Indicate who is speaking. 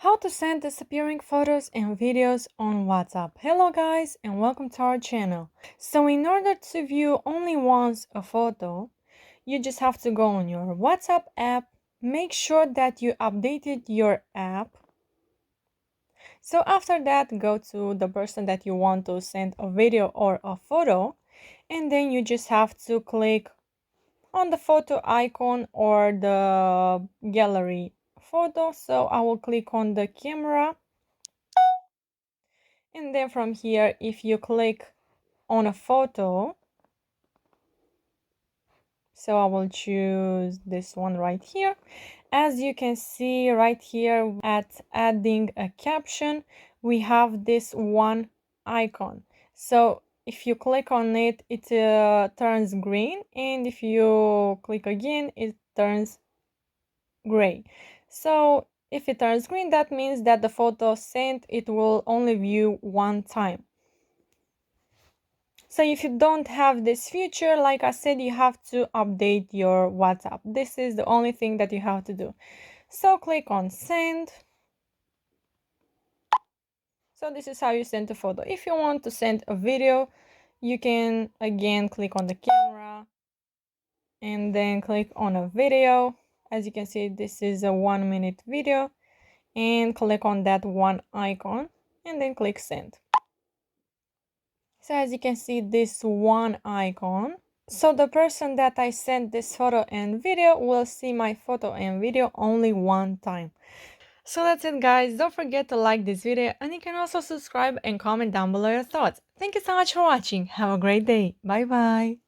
Speaker 1: How to send disappearing photos and videos on WhatsApp. Hello guys and welcome to our channel. So in order to view only once a photo, you just have to go on your WhatsApp app, make sure that you updated your app. So after that, go to the person that you want to send a video or a photo, and then you just have to click on the photo icon or the gallery photo. So I will click on the camera, and then from here, if you click on a photo, so I will choose this one right here. As you can see right here at adding a caption, we have this one icon. So if you click on it, it turns green, and if you click again, it turns gray. So if it turns green, that means that the photo sent, it will only view one time. So if you don't have this feature, like I said, you have to update your WhatsApp. This is the only thing that you have to do. So click on send. So this is how you send a photo. If you want to send a video, you can again click on the camera and then click on a video. As you can see, this is a 1-minute video, and click on that one icon and then click send. So as you can see, this one icon, so the person that I sent this photo and video will see my photo and video only one time. So that's it guys, don't forget to like this video, and you can also subscribe and comment down below your thoughts. Thank you so much for watching, have a great day, bye bye.